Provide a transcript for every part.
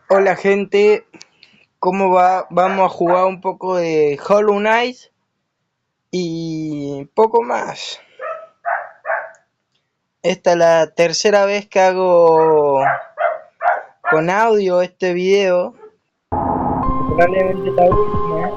Hola gente, ¿cómo va? Vamos a jugar un poco de Hollow Knight y poco más. Esta es la tercera vez que hago con audio este video. Probablemente la última.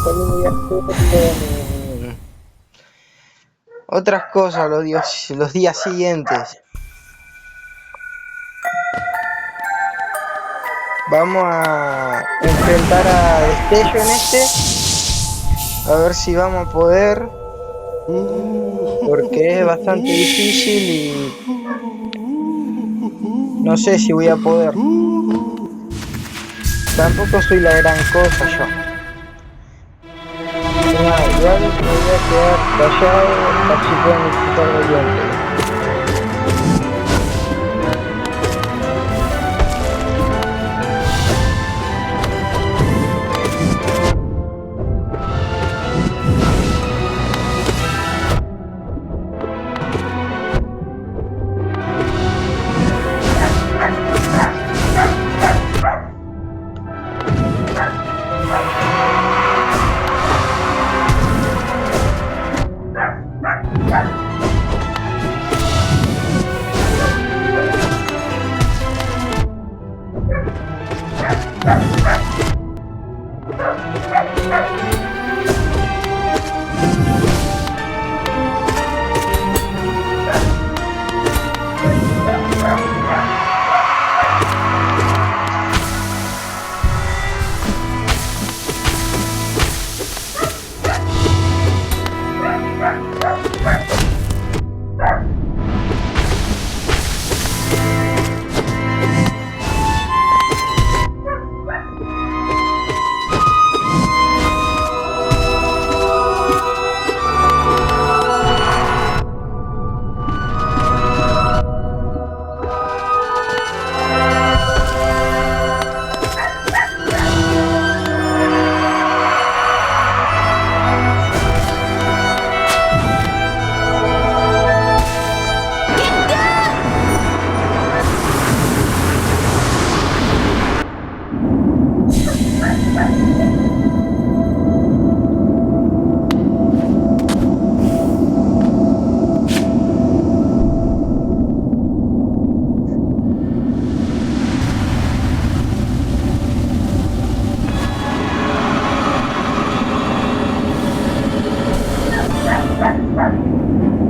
Solo voy a hacer con otras cosas los días siguientes. Vamos a enfrentar a Destello en este. A ver si vamos a poder. Porque es bastante difícil y no sé si voy a poder. Tampoco soy la gran cosa yo. Igual me voy a quedar callado, así pueden disfrutar del gameplay.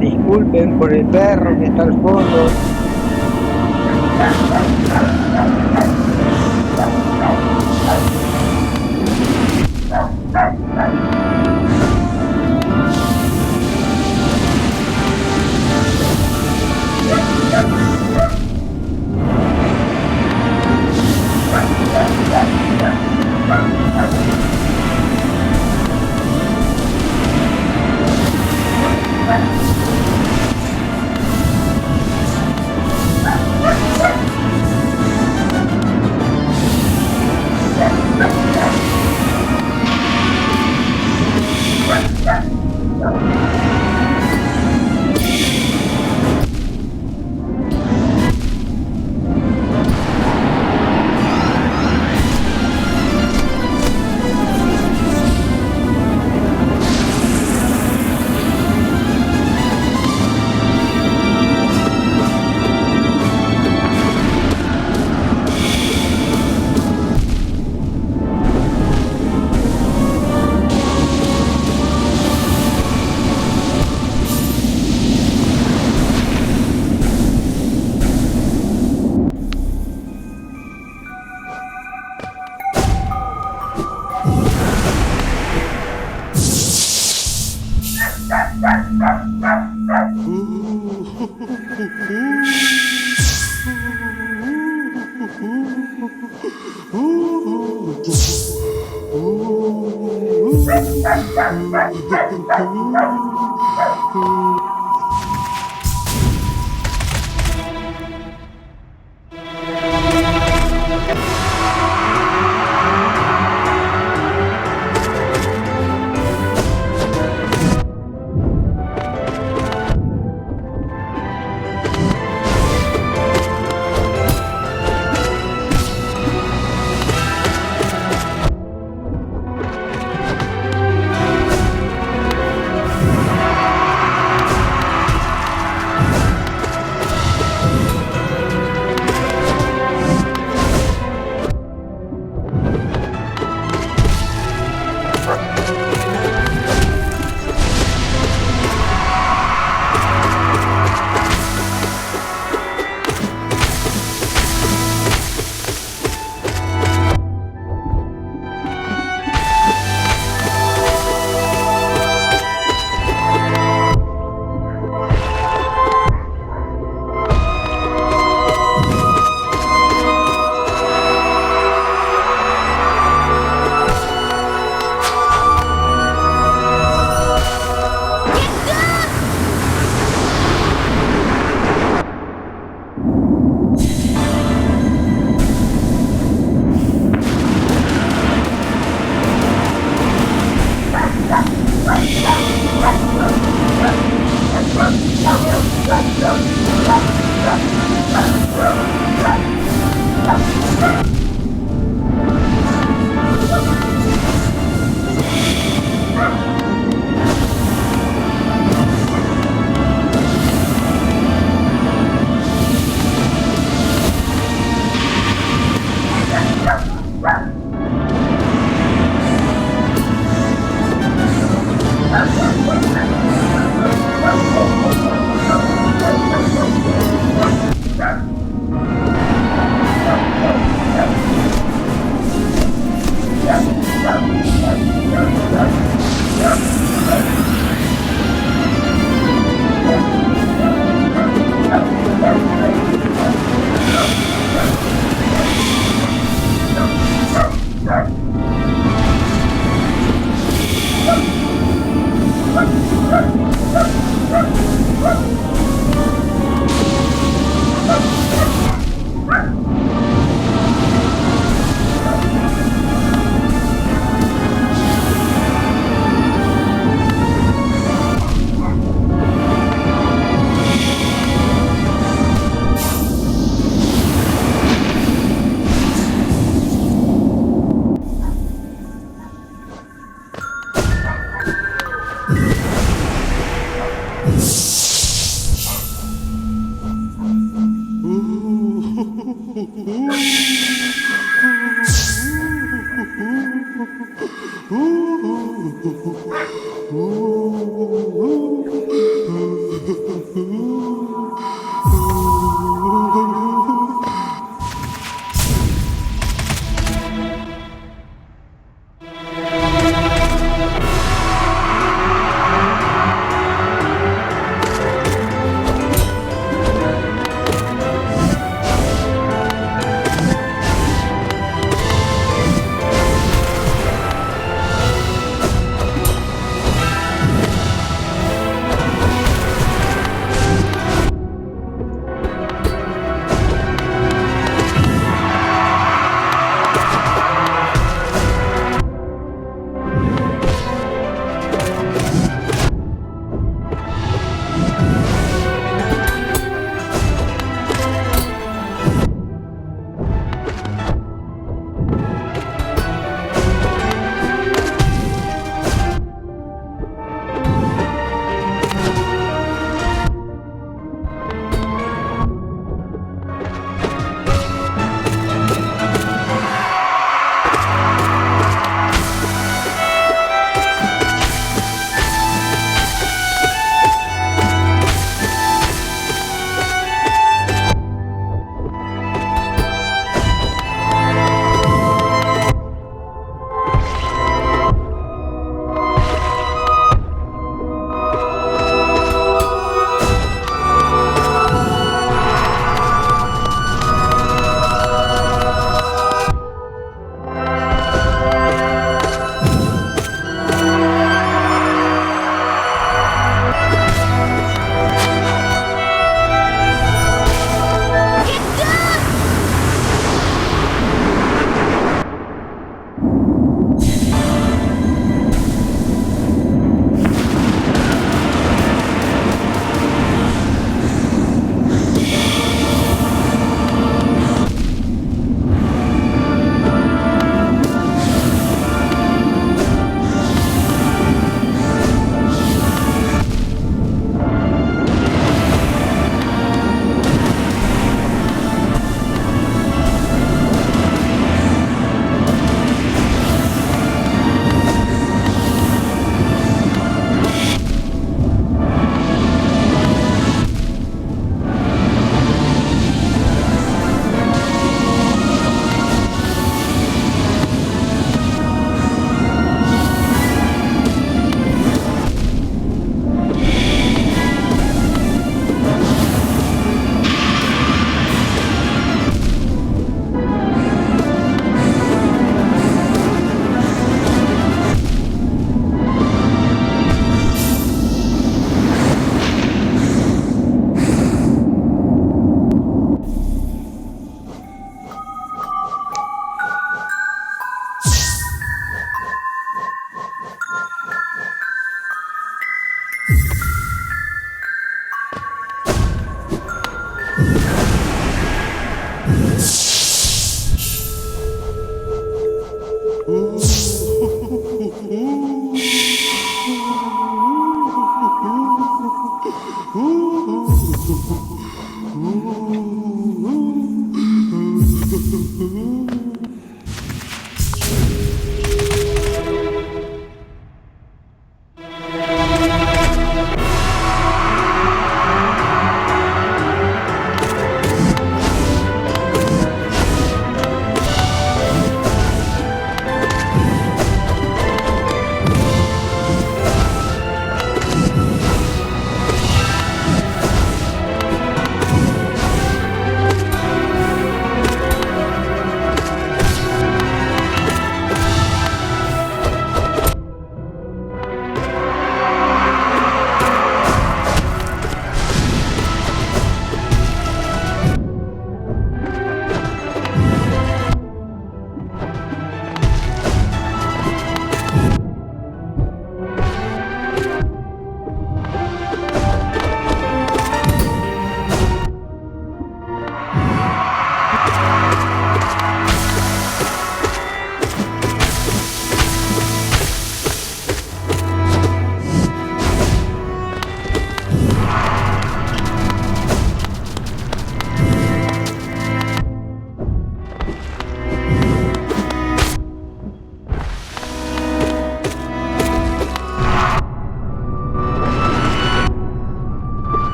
Disculpen por el perro que está al fondo.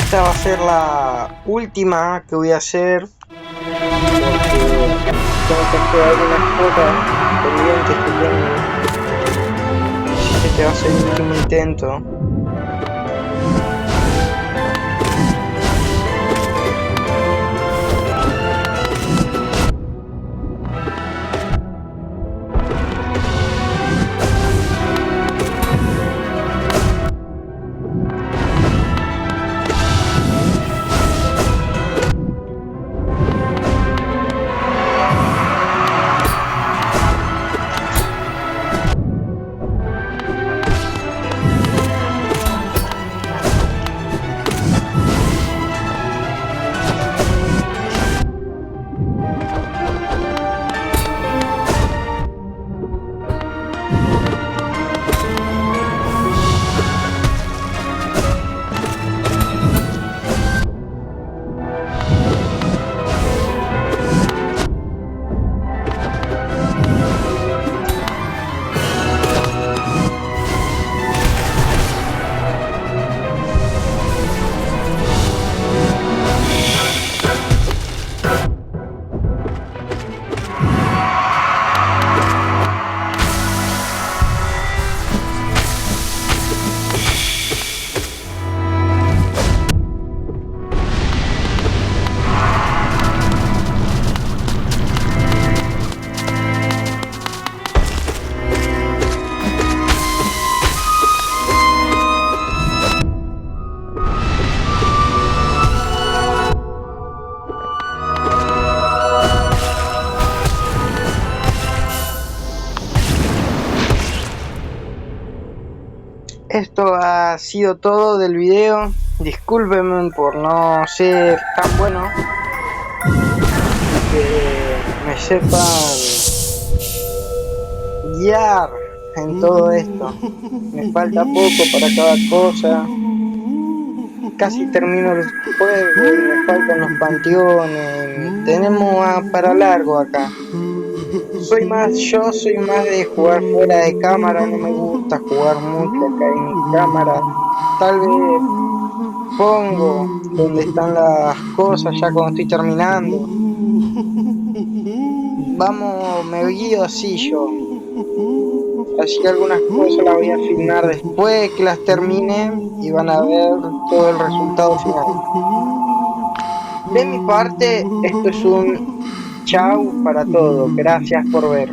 esta va a ser la última que voy a hacer porque tengo que hacer algunas cosas pendientes que tengo. Así que este va a ser el último intento. Esto ha sido todo del video. Discúlpenme por no ser tan bueno, que me sepan guiar en todo esto. Me falta poco para cada cosa. Casi termino el juego, me faltan los panteones. Tenemos para largo acá. Yo soy más de jugar fuera de cámara, no me gusta jugar mucho acá en cámara. Tal vez pongo donde están las cosas ya cuando estoy terminando. Vamos, me guío así yo. Así que algunas cosas las voy a filmar después que las termine y van a ver todo el resultado final. De mi parte, esto es un chau para todos. Gracias por ver.